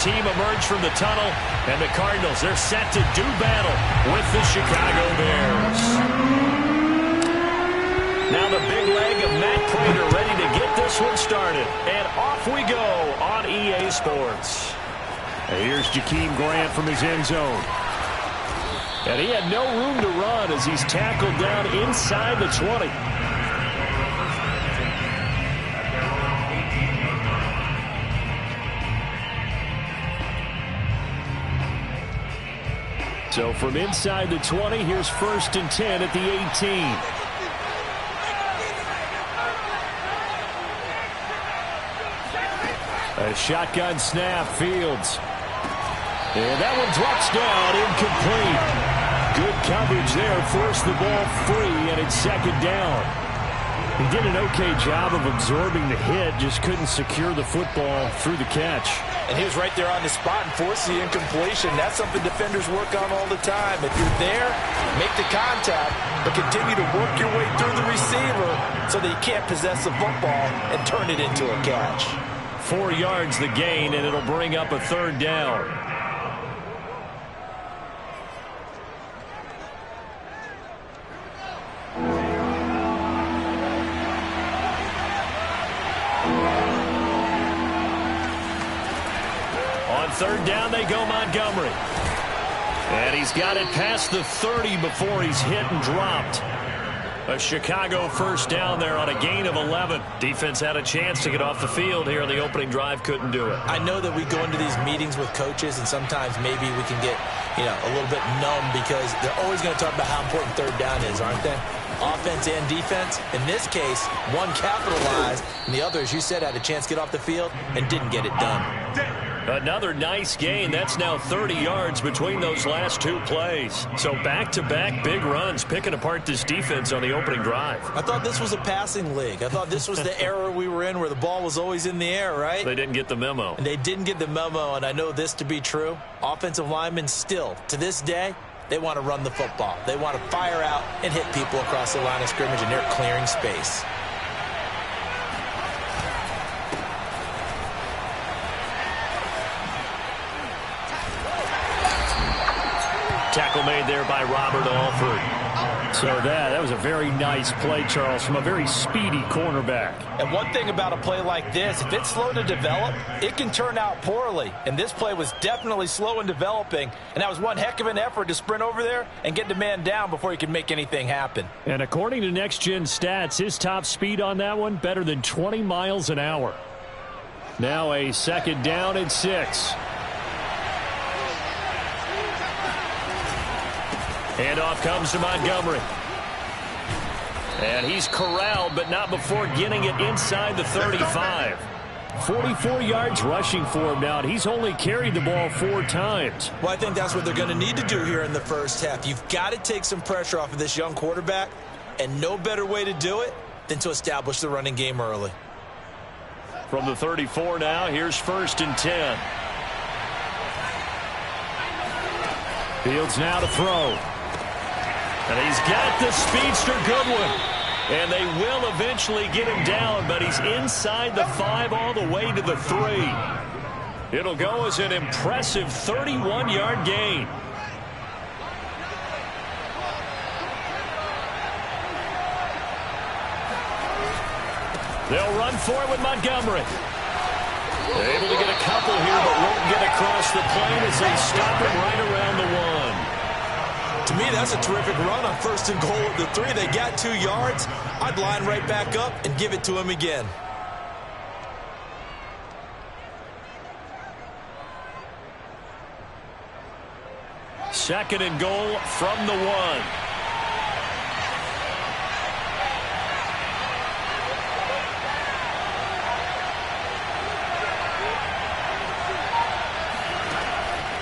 team emerge from the tunnel, and the Cardinals, they're set to do battle with the Chicago Bears. Now the big leg of Matt Prater ready to get this one started. And off we go on EA Sports. Here's Jakeem Grant from his end zone. And he had no room to run as he's tackled down inside the 20. So from inside the 20, here's 1st and 10 at the 18. A shotgun snap, Fields. And that one drops down, incomplete. Good coverage there, forced the ball free, and it's 2nd down. He did an okay job of absorbing the hit, just couldn't secure the football through the catch. And he was right there on the spot and forced the incompletion. That's something defenders work on all the time. If you're there, make the contact, but continue to work your way through the receiver so that you can't possess the football and turn it into a catch. 4 yards the gain, and it'll bring up a 3rd down. On 3rd down, they go Montgomery. And he's got it past the 30 before he's hit and dropped. A Chicago 1st down there on a gain of 11. Defense had a chance to get off the field here on the opening drive, couldn't do it. I know that we go into these meetings with coaches, and sometimes maybe we can get, a little bit numb because they're always going to talk about how important 3rd down is, aren't they? Offense and defense. In this case, one capitalized, and the other, as you said, had a chance to get off the field and didn't get it done. Another nice gain. That's now 30 yards between those last 2 plays. So back-to-back big runs, picking apart this defense on the opening drive. I thought this was a passing league. I thought this was the era we were in where the ball was always in the air, right? They didn't get the memo. And they didn't get the memo, and I know this to be true. Offensive linemen still, to this day, they want to run the football. They want to fire out and hit people across the line of scrimmage, and they're clearing space. Tackle made there by Robert Alford. So that was a very nice play, Charles, from a very speedy cornerback. And one thing about a play like this, if it's slow to develop, it can turn out poorly. And this play was definitely slow in developing. And that was one heck of an effort to sprint over there and get the man down before he could make anything happen. And according to Next Gen Stats, his top speed on that one, better than 20 miles an hour. Now a 2nd down and 6. Handoff comes to Montgomery. And he's corralled, but not before getting it inside the 35. 44 yards rushing for him now, and he's only carried the ball 4 times. Well, I think that's what they're going to need to do here in the first half. You've got to take some pressure off of this young quarterback, and no better way to do it than to establish the running game early. From the 34 now, here's 1st and 10. Fields now to throw. And he's got the speedster Goodwin. And they will eventually get him down, but he's inside the 5 all the way to the 3. It'll go as an impressive 31-yard gain. They'll run for it with Montgomery. They're able to get a couple here, but won't get across the plane as they stop him right around the 1. To me, that's a terrific run on 1st and goal at the 3. They got 2 yards. I'd line right back up and give it to him again. Second and goal from the 1.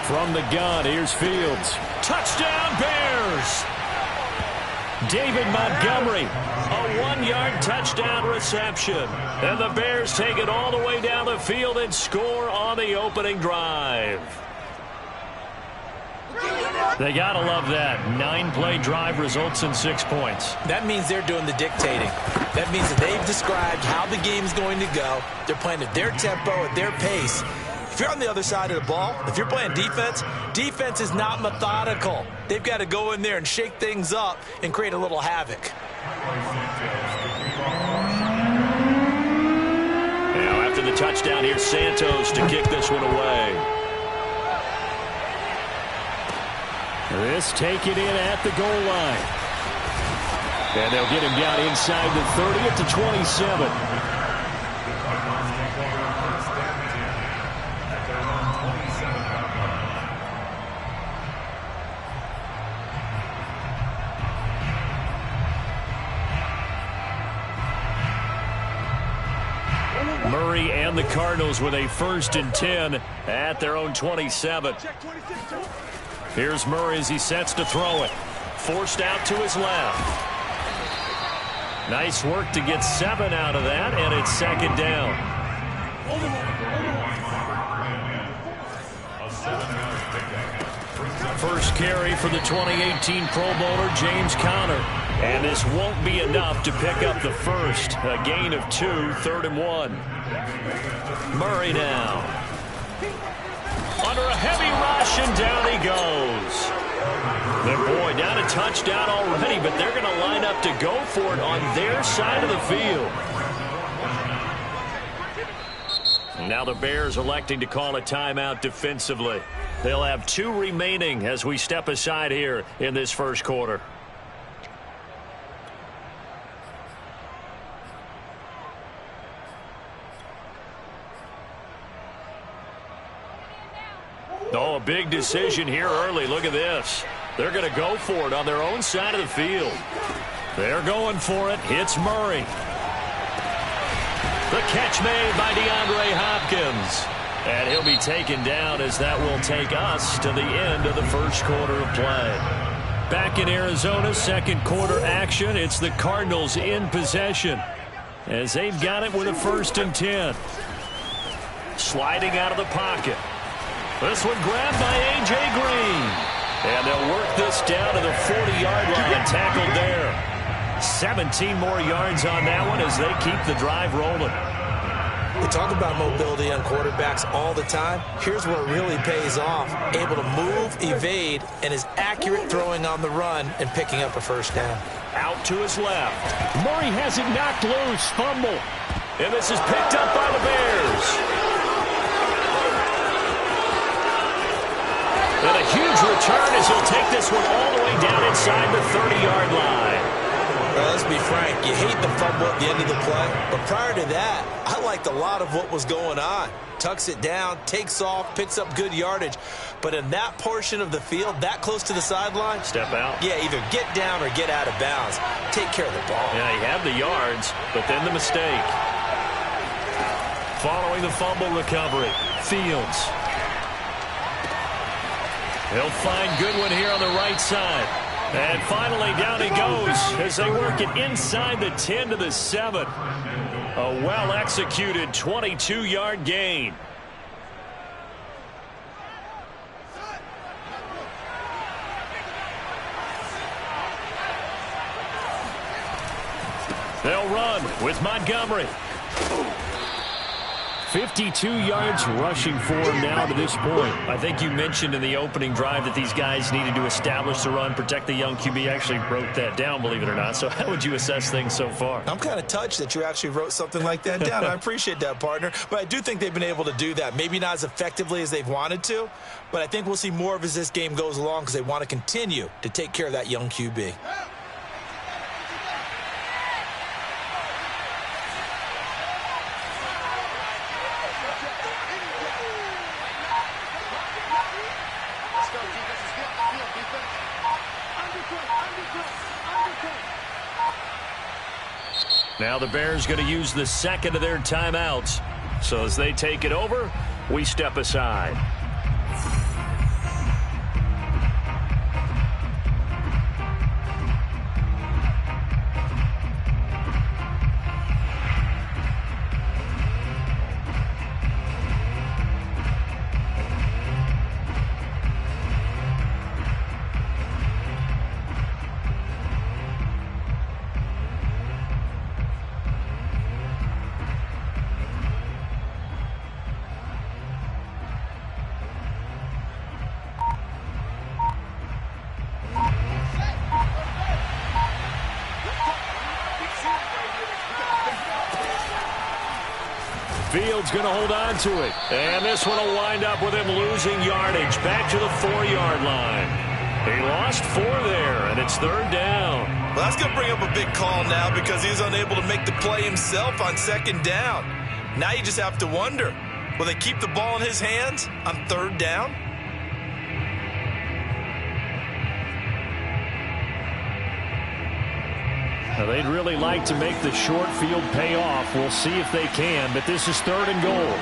From the gun, here's Fields. Touchdown, Bears! David Montgomery, a 1-yard touchdown reception. And the Bears take it all the way down the field and score on the opening drive. They got to love that. 9-play drive results in 6 points. That means they're doing the dictating. That means that they've described how the game's going to go. They're playing at their tempo, at their pace. If you're on the other side of the ball, if you're playing defense, defense is not methodical. They've got to go in there and shake things up and create a little havoc. Now after the touchdown, here's Santos to kick this one away. This taken in at the goal line. And they'll get him down inside the 30 at the 27. Murray and the Cardinals with a 1st and 10 at their own 27. Here's Murray as he sets to throw it. Forced out to his left. Nice work to get 7 out of that, and it's 2nd down. First carry for the 2018 Pro Bowler, James Conner. And this won't be enough to pick up the first. A gain of 2, 3rd and 1. Murray now. Under a heavy rush, and down he goes. The boy down a touchdown already, but they're going to line up to go for it on their side of the field. Now the Bears electing to call a timeout defensively. They'll have 2 remaining as we step aside here in this first quarter. Oh, a big decision here early. Look at this. They're going to go for it on their own side of the field. They're going for it. It's Murray. The catch made by DeAndre Hopkins. And he'll be taken down as that will take us to the end of the first quarter of play. Back in Arizona, 2nd quarter action. It's the Cardinals in possession as they've got it with a 1st and 10. Sliding out of the pocket. This one grabbed by A.J. Green. And they'll work this down to the 40-yard line. Tackled there. 17 more yards on that one as they keep the drive rolling. We talk about mobility on quarterbacks all the time. Here's where it really pays off. Able to move, evade, and is accurate throwing on the run and picking up a 1st down. Out to his left. Murray has it knocked loose. Fumble. And this is picked up by the Bears. And a huge return as he'll take this one all the way down inside the 30-yard line. Well, let's be frank. You hate the fumble at the end of the play. But prior to that, I liked a lot of what was going on. Tucks it down, takes off, picks up good yardage. But in that portion of the field, that close to the sideline. Step out. Yeah, either get down or get out of bounds. Take care of the ball. Yeah, he had the yards, but then the mistake. Following the fumble recovery, Fields. He'll find Goodwin here on the right side. And finally, down he goes as they work it inside the 10 to the 7. A well-executed 22-yard gain. They'll run with Montgomery. 52 yards rushing for him now to this point. I think you mentioned in the opening drive that these guys needed to establish the run, protect the young QB. I actually wrote that down, believe it or not. So how would you assess things so far? I'm kind of touched that you actually wrote something like that down. I appreciate that, partner. But I do think they've been able to do that. Maybe not as effectively as they've wanted to, but I think we'll see more of as this game goes along because they want to continue to take care of that young QB. Now the Bears going to use the 2nd of their timeouts. So as they take it over, we step aside. Fields going to hold on to it. And this one will wind up with him losing yardage back to the 4-yard line. He lost 4 there, and it's 3rd down. Well, that's going to bring up a big call now because he's unable to make the play himself on 2nd down. Now you just have to wonder, will they keep the ball in his hands on 3rd down? Now, they'd really like to make the short field pay off. We'll see if they can, but this is 3rd and goal.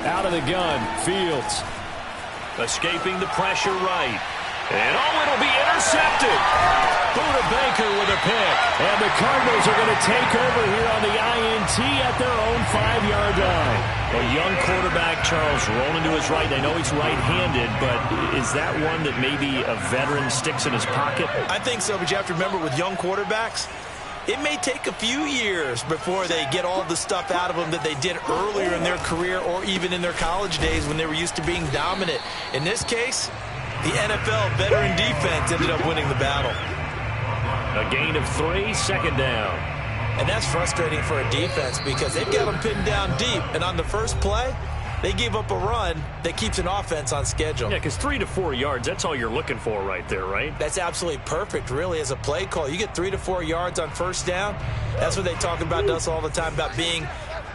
Out of the gun, Fields. Escaping the pressure right. And it'll be intercepted. Buda Baker with a pick. And the Cardinals are going to take over here on the INT at their own 5-yard line. A young quarterback, Charles, rolling to his right. I know he's right-handed, but is that one that maybe a veteran sticks in his pocket? I think so, but you have to remember with young quarterbacks, it may take a few years before they get all the stuff out of them that they did earlier in their career or even in their college days when they were used to being dominant. In this case, the NFL veteran defense ended up winning the battle. A gain of 3, 2nd down. And that's frustrating for a defense because they've got them pinned down deep. And on the first play, they gave up a run that keeps an offense on schedule. Yeah, because 3 to 4 yards, that's all you're looking for right there, right? That's absolutely perfect, really, as a play call. You get 3 to 4 yards on 1st down. That's what they talk about us all the time, about being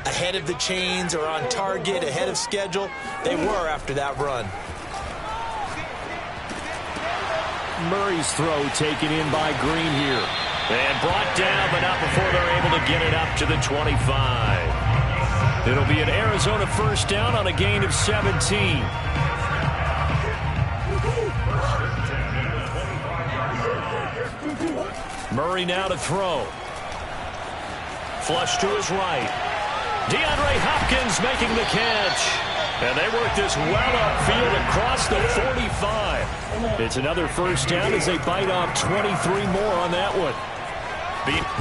ahead of the chains or on target, ahead of schedule. They were after that run. Murray's throw taken in by Green here. And brought down, but not before they're able to get it up to the 25. It'll be an Arizona 1st down on a gain of 17. Murray now to throw. Flush to his right. DeAndre Hopkins making the catch. And they work this well upfield across the 45. It's another 1st down as they bite off 23 more on that one.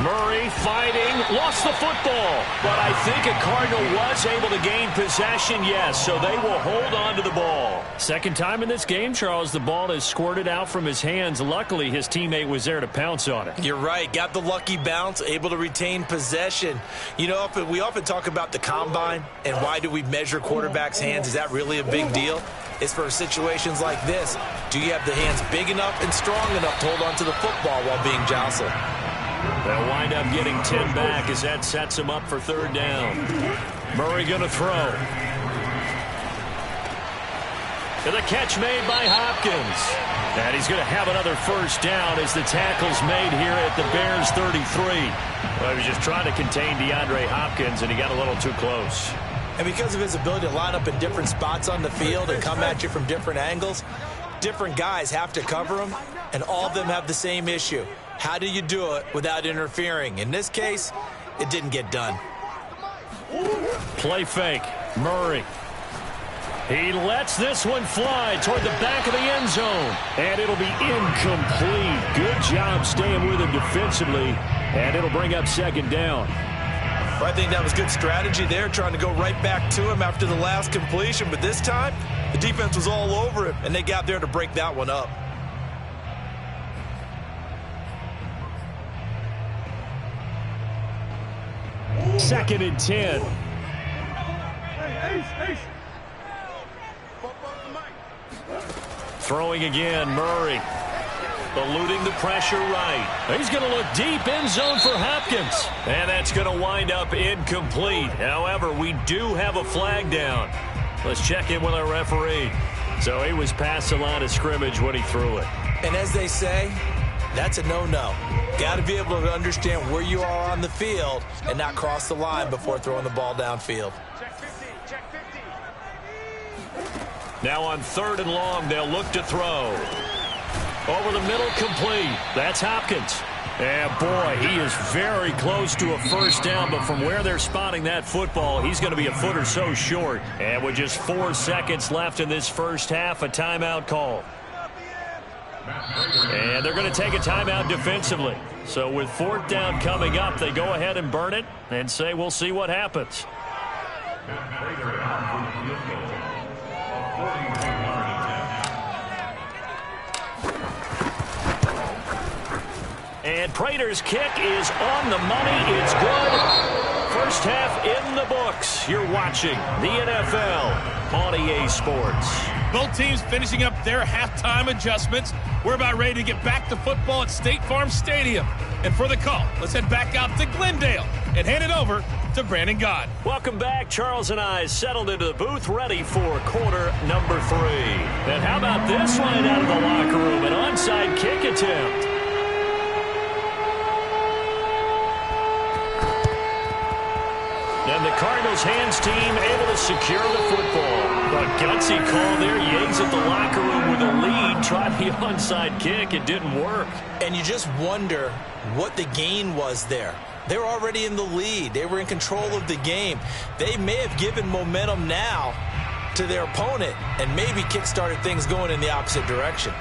Murray fighting, lost the football. But I think a Cardinal was able to gain possession, yes, so they will hold on to the ball. 2nd time in this game, Charles, the ball has squirted out from his hands. Luckily, his teammate was there to pounce on it. You're right. Got the lucky bounce, able to retain possession. You know, we often talk about the combine and why do we measure quarterbacks' hands. Is that really a big deal? It's for situations like this. Do you have the hands big enough and strong enough to hold on to the football while being jostled? They'll wind up getting 10 back as that sets them up for 3rd down. Murray going to throw. And the catch made by Hopkins. And he's going to have another 1st down as the tackle's made here at the Bears 33. Well, he was just trying to contain DeAndre Hopkins, and he got a little too close. And because of his ability to line up in different spots on the field and come at you from different angles, different guys have to cover him, and all of them have the same issue. How do you do it without interfering? In this case, it didn't get done. Play fake. Murray. He lets this one fly toward the back of the end zone. And it'll be incomplete. Good job staying with him defensively. And it'll bring up 2nd down. Well, I think that was good strategy there, trying to go right back to him after the last completion. But this time, the defense was all over him, and they got there to break that one up. Second and 10. Throwing again, Murray. Eluding the pressure right. He's going to look deep end zone for Hopkins. And that's going to wind up incomplete. However, we do have a flag down. Let's check in with our referee. So he was past the line of scrimmage when he threw it. And as they say, that's a no-no. Got to be able to understand where you are on the field and not cross the line before throwing the ball downfield. Check 50, check 50. Now on 3rd and long, they'll look to throw. Over the middle, complete. That's Hopkins. And boy, he is very close to a 1st down, but from where they're spotting that football, he's going to be a foot or so short. And with just 4 seconds left in this 1st half, a timeout call. And they're going to take a timeout defensively. So with 4th down coming up, they go ahead and burn it and say we'll see what happens. And Prater's kick is on the money. It's good. First half in the books. You're watching the NFL on EA Sports. Both teams finishing up their halftime adjustments. We're about ready to get back to football at State Farm Stadium. And for the call, let's head back out to Glendale and hand it over to Brandon Gott. Welcome back. Charles and I settled into the booth, ready for quarter number 3. And how about this line out of the locker room? An onside kick attempt. And the Cardinals hands team able to secure the football. A gutsy call there. Yanks at the locker room with a lead. Tried the onside kick. It didn't work. And you just wonder what the gain was there. They were already in the lead. They were in control of the game. They may have given momentum now to their opponent and maybe kick-started things going in the opposite direction.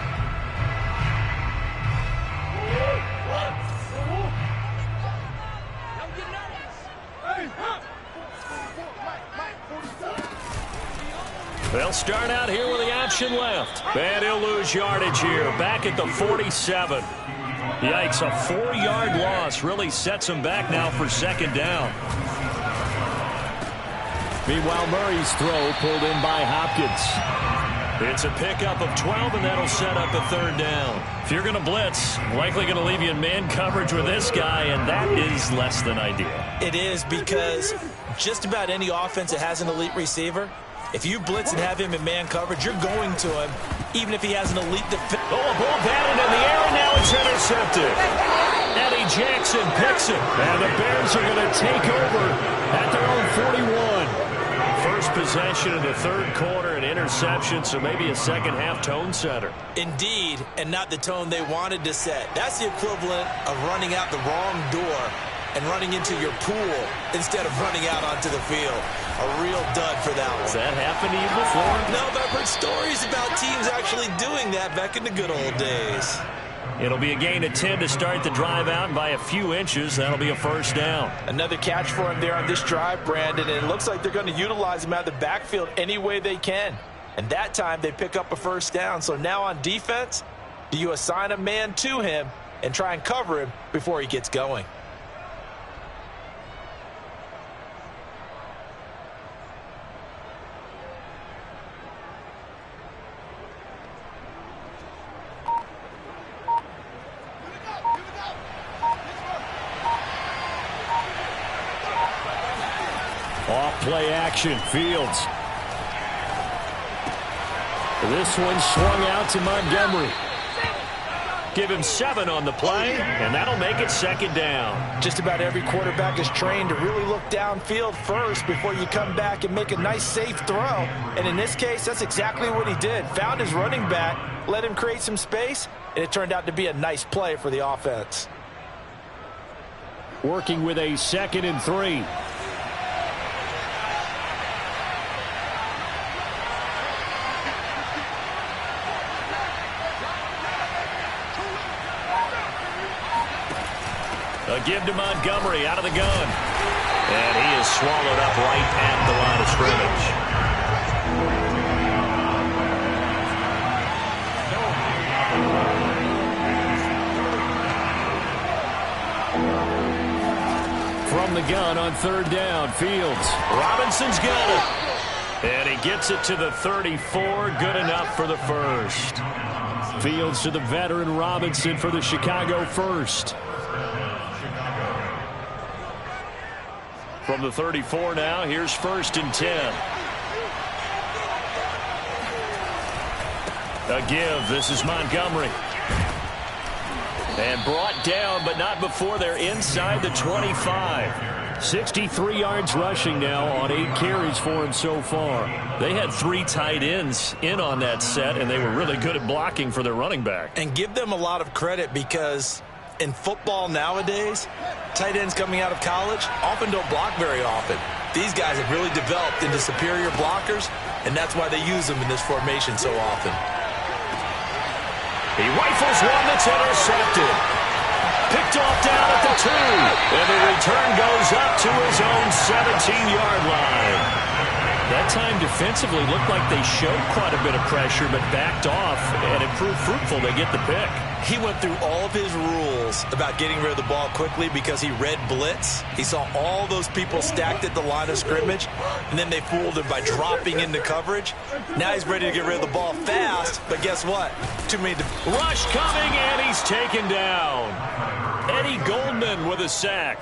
They'll start out here with the option left. And he'll lose yardage here. Back at the 47. Yikes, a 4-yard loss really sets him back now for second down. Meanwhile, Murray's throw pulled in by Hopkins. It's a pickup of 12, and that'll set up a third down. If you're going to blitz, likely going to leave you in man coverage with this guy, and that is less than ideal. It is, because just about any offense that has an elite receiver, if you blitz and have him in man coverage, you're going to him, even if he has an elite defense. Oh, a ball batted in the air, and now it's intercepted. Eddie Jackson picks it, and the Bears are going to take over at their own 41. First possession of the third quarter, an interception, so maybe a second-half tone setter. Indeed, and not the tone they wanted to set. That's the equivalent of running out the wrong door and running into your pool instead of running out onto the field. A real dud for that one. Has that happened to you before? No, but I've heard stories about teams actually doing that back in the good old days. It'll be a gain of 10 to start the drive out, and by a few inches, that'll be a first down. Another catch for him there on this drive, Brandon, and it looks like they're going to utilize him out of the backfield any way they can. And that time, they pick up a first down. So now on defense, do you assign a man to him and try and cover him before he gets going? Off-play action, Fields. This one swung out to Montgomery. Give him 7 on the play, and that'll make it second down. Just about every quarterback is trained to really look downfield first before you come back and make a nice, safe throw. And in this case, that's exactly what he did. Found his running back, let him create some space, and it turned out to be a nice play for the offense. Working with a 2nd and 3. A give to Montgomery out of the gun. And he is swallowed up right at the line of scrimmage. From the gun on third down, Fields. Robinson's got it. And he gets it to the 34. Good enough for the first. Fields to the veteran Robinson for the Chicago first. From the 34 now, here's 1st and 10. A give. This is Montgomery. And brought down, but not before they're inside the 25. 63 yards rushing now on 8 carries for him so far. They had 3 tight ends in on that set, and they were really good at blocking for their running back. And give them a lot of credit, because in football nowadays, tight ends coming out of college often don't block very often. These guys have really developed into superior blockers, and that's why they use them in this formation so often. He rifles one that's intercepted. Picked off down at the 2. And the return goes up to his own 17-yard line. That time defensively looked like they showed quite a bit of pressure, but backed off, and it proved fruitful. They get the pick. He went through all of his rules about getting rid of the ball quickly because he read blitz. He saw all those people stacked at the line of scrimmage, and then they fooled him by dropping into coverage. Now he's ready to get rid of the ball fast, but guess what? Too many. Rush coming, and he's taken down. Eddie Goldman with a sack.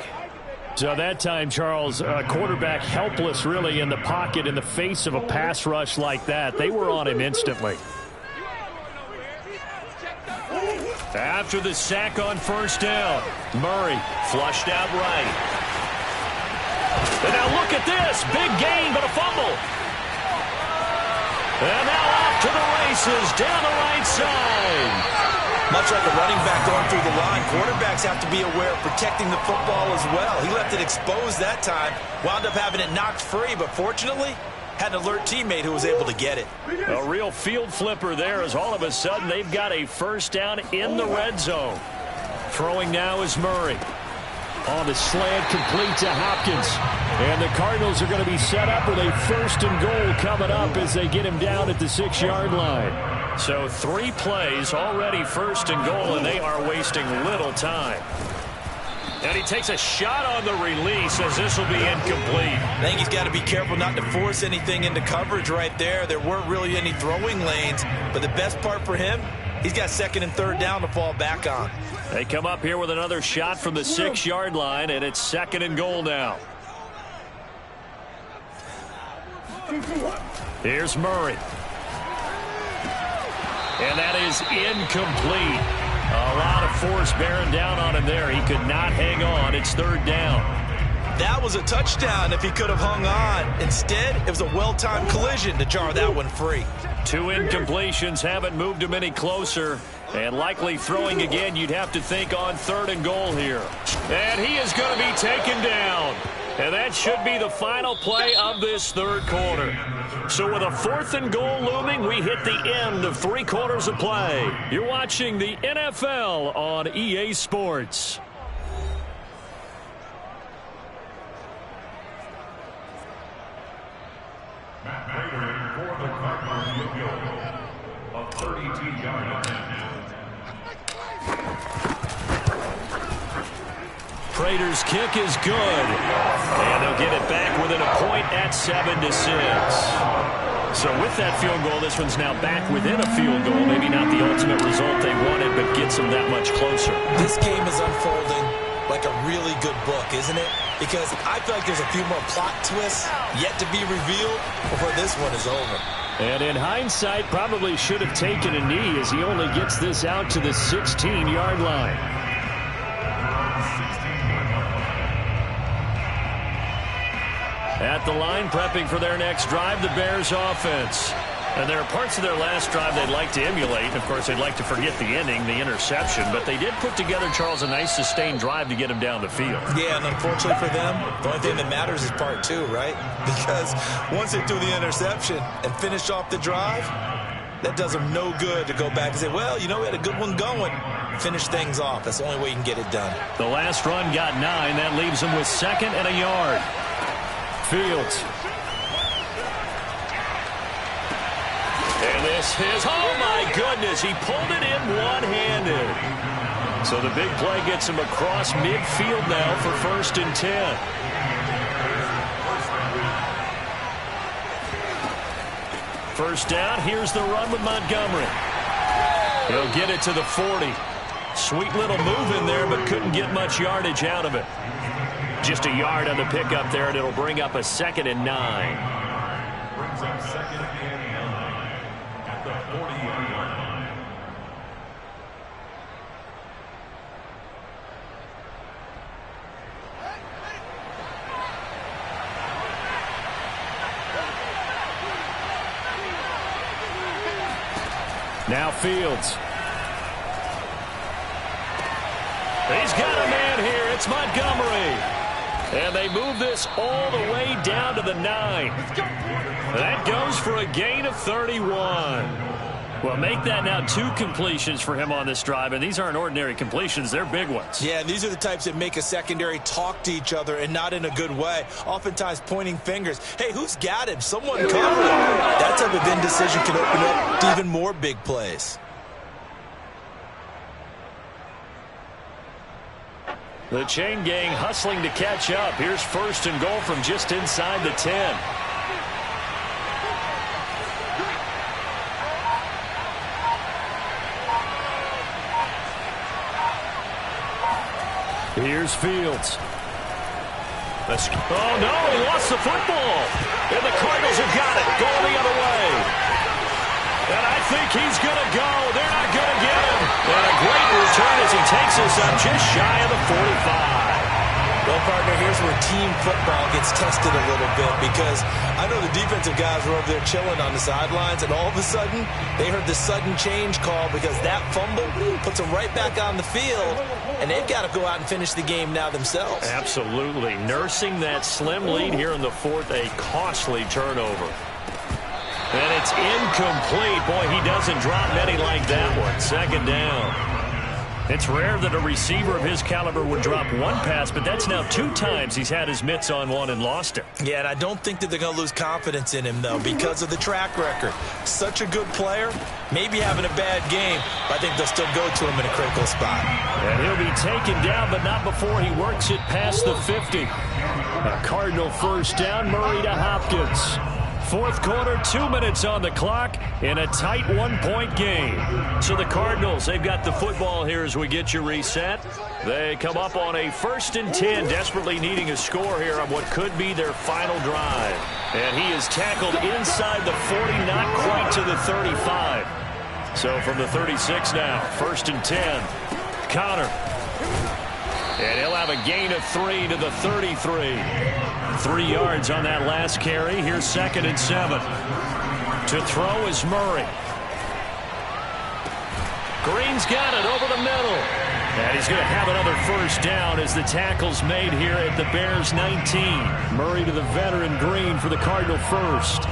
So that time, Charles, quarterback helpless really in the pocket in the face of a pass rush like that. They were on him instantly. After the sack on first down, Murray flushed out right. And now look at this. Big gain, but a fumble. And now off to the races down the right side. Much like a running back going through the line, quarterbacks have to be aware of protecting the football as well. He left it exposed that time, wound up having it knocked free, but fortunately, had an alert teammate who was able to get it. A real field flipper there as all of a sudden they've got a first down in the red zone. Throwing now is Murray. On the slant, complete to Hopkins. And the Cardinals are going to be set up with a first and goal coming up as they get him down at the 6-yard line. So 3 plays already first and goal, and they are wasting little time. And he takes a shot on the release as this will be incomplete. I think he's got to be careful not to force anything into coverage right there. There weren't really any throwing lanes, but the best part for him, he's got second and third down to fall back on. They come up here with another shot from the 6-yard line, and it's second and goal now. Here's Murray. And that is incomplete. A lot of force bearing down on him there. He could not hang on. It's third down. That was a touchdown if he could have hung on. Instead, it was a well-timed collision to jar that one free. 2 incompletions haven't moved him any closer. And likely throwing again, you'd have to think on third and goal here. And he is going to be taken down. And that should be the final play of this third quarter. So with a 4th and goal looming, we hit the end of 3 quarters of play. You're watching the NFL on EA Sports. Prater's kick is good. And they'll get it back within a point at 7-6. So with that field goal, this one's now back within a field goal. Maybe not the ultimate result they wanted, but gets them that much closer. This game is unfolding like a really good book, isn't it? Because I feel like there's a few more plot twists yet to be revealed before this one is over. And in hindsight, probably should have taken a knee as he only gets this out to the 16-yard line. At the line, prepping for their next drive, the Bears offense. And there are parts of their last drive they'd like to emulate. Of course, they'd like to forget the ending, the interception. But they did put together, Charles, a nice sustained drive to get him down the field. Yeah, and unfortunately for them, the only thing that matters is part 2, right? Because once they threw the interception and finished off the drive, that does them no good to go back and say, well, you know, we had a good one going. Finish things off. That's the only way you can get it done. The last run got 9. That leaves them with 2nd and a yard. Fields. And this is, oh my goodness, he pulled it in one-handed. So the big play gets him across midfield now for 1st and 10. First down, here's the run with Montgomery. He'll get it to the 40. Sweet little move in there, but couldn't get much yardage out of it. Just a yard on the pickup there, and it'll bring up a 2nd and 9. Brings up 2nd and 9 at the 40-yard line. Now Fields. He's got a man here. It's Montgomery. And they move this all the way down to the 9. That goes for a gain of 31. Well, make that now 2 completions for him on this drive, and these aren't ordinary completions. They're big ones. Yeah, and these are the types that make a secondary talk to each other and not in a good way. Oftentimes pointing fingers. Hey, who's got him? Someone cover him. That type of indecision can open up to even more big plays. The chain gang hustling to catch up. Here's 1st and goal from just inside the 10. Here's Fields. Oh, no, he lost the football. And the Cardinals have got it, going the other way. And I think he's going to go. They're not going to get him. And a great return as he takes us up just shy of the 45. Well, partner, here's where team football gets tested a little bit, because I know the defensive guys were over there chilling on the sidelines, and all of a sudden, they heard the sudden change call because that fumble puts them right back on the field, and they've got to go out and finish the game now themselves. Absolutely. Nursing that slim lead here in the 4th, a costly turnover. And it's incomplete. Boy, he doesn't drop many like that one. 2nd down. It's rare that a receiver of his caliber would drop one pass, but that's now 2 times he's had his mitts on one and lost it. Yeah, and I don't think that they're going to lose confidence in him, though, because of the track record. Such a good player, maybe having a bad game, but I think they'll still go to him in a critical spot. And he'll be taken down, but not before he works it past the 50. A Cardinal 1st down, Murray to Hopkins. 4th quarter, 2 minutes on the clock in a tight 1-point game. So the Cardinals, they've got the football here as we get you reset. They come up on a 1st and 10, desperately needing a score here on what could be their final drive. And he is tackled inside the 40, not quite to the 35. So from the 36 now, 1st and 10. Connor. And he'll have a gain of 3 to the 33. 3 yards on that last carry. Here's 2nd and 7. To throw is Murray. Green's got it over the middle. And he's going to have another 1st down as the tackle's made here at the Bears 19. Murray to the veteran Green for the Cardinal 1st.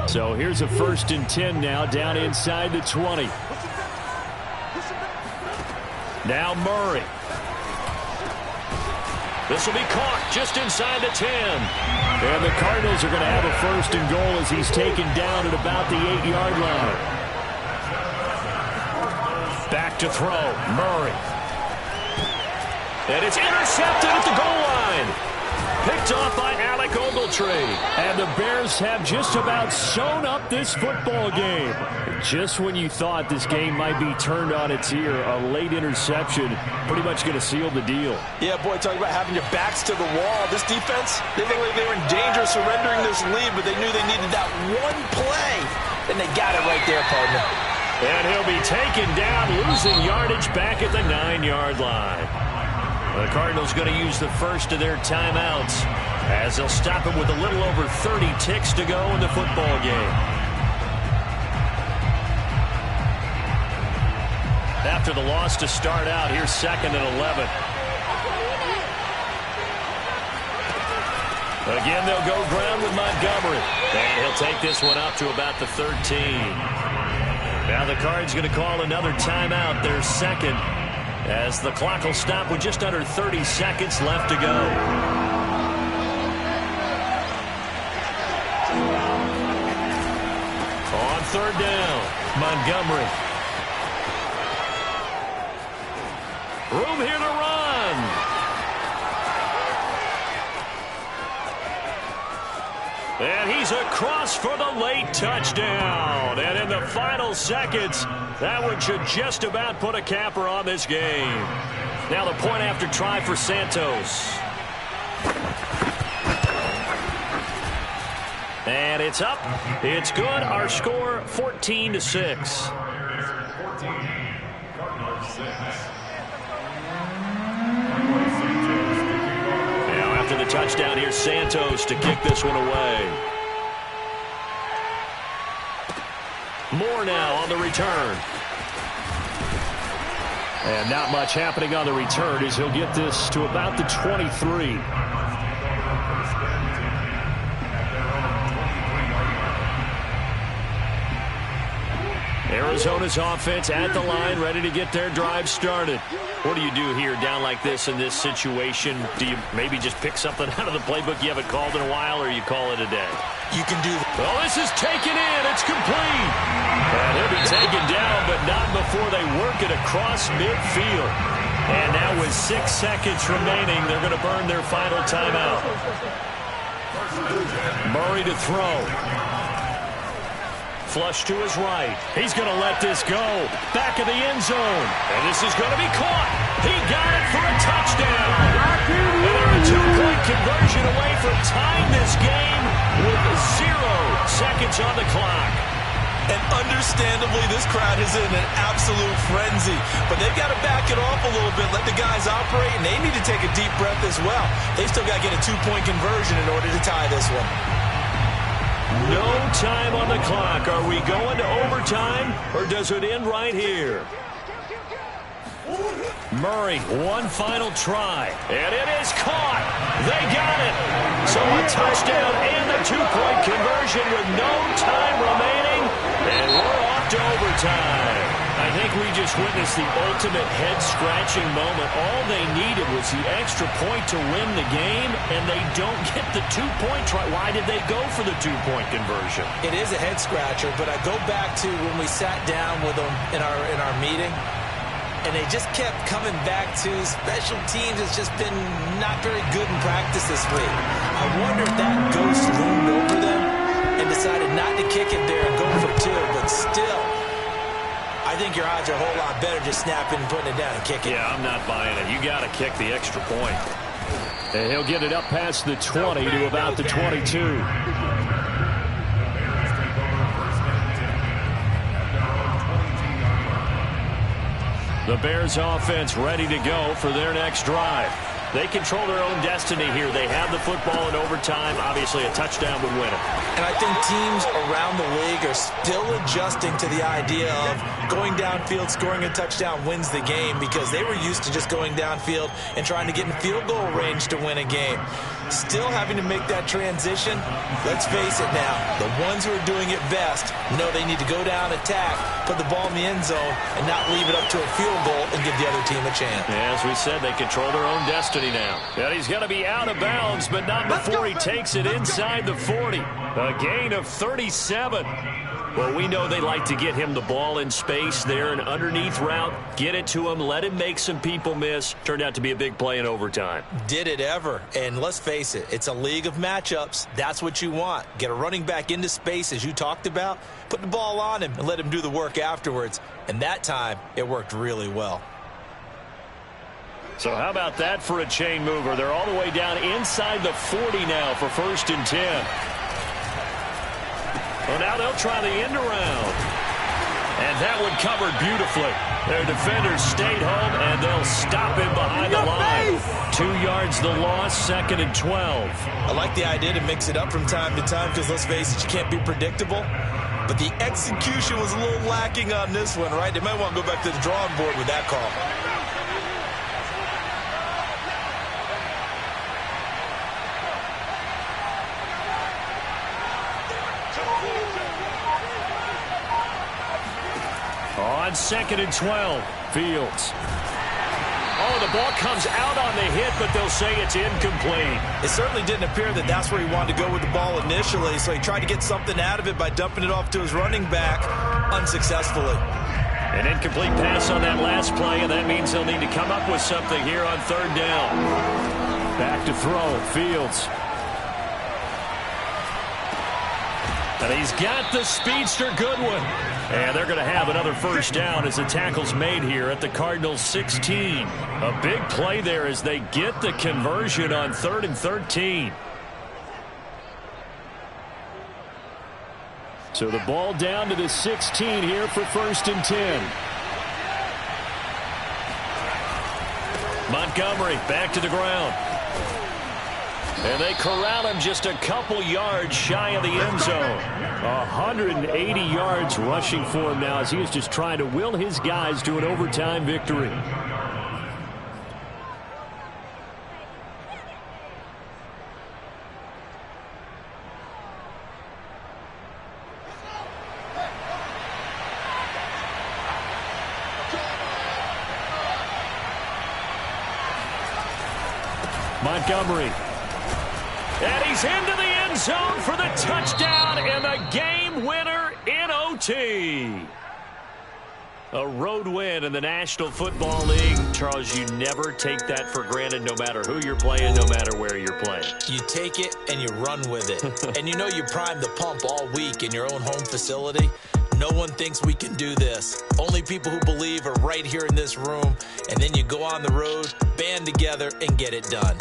So here's a 1st and 10 now, down inside the 20. Now Murray. This will be caught just inside the 10. And the Cardinals are going to have a 1st and goal as he's taken down at about the 8-yard line. Back to throw, Murray. And it's intercepted at the goal line. Picked off by Alec Ogletree. And the Bears have just about sewn up this football game. Just when you thought this game might be turned on its ear, a late interception pretty much going to seal the deal. Yeah, boy, talking about having your backs to the wall. This defense, they look like they were in danger of surrendering this lead, but they knew they needed that one play. And they got it right there, partner. And he'll be taken down, losing yardage back at the 9-yard line. The Cardinals going to use the first of their timeouts as they'll stop him with a little over 30 ticks to go in the football game. After the loss to start out, here's 2nd and 11. Again, they'll go ground with Montgomery. And he'll take this one up to about the 13. Now the Cards going to call another timeout, their 2nd. As the clock will stop with just under 30 seconds left to go. On 3rd down, Montgomery. Room here to run. And he's across for the late touchdown. And in the final seconds, that one should just about put a capper on this game. Now the point after try for Santos. And it's up. It's good. Our score 14-6. 14, Cardinals 6. Now after the touchdown, here's Santos to kick this one away. Moore now on the return. And not much happening on the return as he'll get this to about the 23. Arizona's offense at the line, ready to get their drive started. What do you do here down like this in this situation? Do you maybe just pick something out of the playbook you haven't called in a while, or you call it a day? You can do that. Well, this is taken in. It's complete. And he'll be taken down, but not before they work it across midfield. And now with 6 seconds remaining, they're going to burn their final timeout. Murray to throw. Flush to his right. He's going to let this go. Back of the end zone. And this is going to be caught. He got it for a touchdown. And they're a 2-point conversion away from tying this game with 0 seconds on the clock. And understandably, this crowd is in an absolute frenzy. But they've got to back it off a little bit, let the guys operate, and they need to take a deep breath as well. They've still got to get a 2-point conversion in order to tie this one. No time on the clock. Are we going to overtime, or does it end right here? Murray, one final try. And it is caught. They got it. So a touchdown and a 2-point conversion with no time remaining. And we're off to overtime. I think we just witnessed the ultimate head-scratching moment. All they needed was the extra point to win the game, and they don't get the 2-point try. Why did they go for the 2-point conversion? It is a head-scratcher, but I go back to when we sat down with them in our meeting, and they just kept coming back to special teams. It's just been not very good in practice this week. I wonder if that ghost loomed over them and decided not to kick it there and go for 2, but still, I think your odds are a whole lot better just snapping and putting it down and kicking. Yeah, I'm not buying it. You got to kick the extra point. And he'll get it up past the 20 to about the 22. The Bears offense ready to go for their next drive. They control their own destiny here. They have the football in overtime. Obviously, a touchdown would win it. And I think teams around the league are still adjusting to the idea of going downfield, scoring a touchdown wins the game, because they were used to just going downfield and trying to get in field goal range to win a game. Still having to make that transition. Let's face it now, the ones who are doing it best know they need to go down, attack, put the ball in the end zone, and not leave it up to a field goal and give the other team a chance. As we said, they control their own destiny now. And he's going to be out of bounds, but not before he takes it inside the 40. A gain of 37. Well, we know they like to get him the ball in space there, an underneath route, get it to him, let him make some people miss. Turned out to be a big play in overtime. Did it ever. And let's face it, it's a league of matchups. That's what you want. Get a running back into space, as you talked about, put the ball on him and let him do the work afterwards. And that time, it worked really well. So how about that for a chain mover? They're all the way down inside the 40 now for 1st and 10. Well, now they'll try the end around. And that one covered beautifully. Their defenders stayed home, and they'll stop him behind the line. 2 yards the loss, 2nd and 12. I like the idea to mix it up from time to time, because let's face it, you can't be predictable. But the execution was a little lacking on this one, right? They might want to go back to the drawing board with that call. On 2nd and 12, Fields. Oh, the ball comes out on the hit, but they'll say it's incomplete. It certainly didn't appear that that's where he wanted to go with the ball initially, so he tried to get something out of it by dumping it off to his running back unsuccessfully. An incomplete pass on that last play, and that means they'll need to come up with something here on 3rd down. Back to throw, Fields. And he's got the speedster Goodwin. And they're going to have another 1st down as the tackle's made here at the Cardinals' 16. A big play there as they get the conversion on 3rd and 13. So the ball down to the 16 here for 1st and 10. Montgomery back to the ground. And they corral him just a couple yards shy of the end zone. 180 yards rushing for him now as he is just trying to will his guys to an overtime victory. Montgomery. And he's into the end zone for the touchdown and the game winner in OT. A road win in the National Football League. Charles, you never take that for granted no matter who you're playing, no matter where you're playing. You take it and you run with it. And you know you primed the pump all week in your own home facility. No one thinks we can do this. Only people who believe are right here in this room. And then you go on the road, band together, and get it done.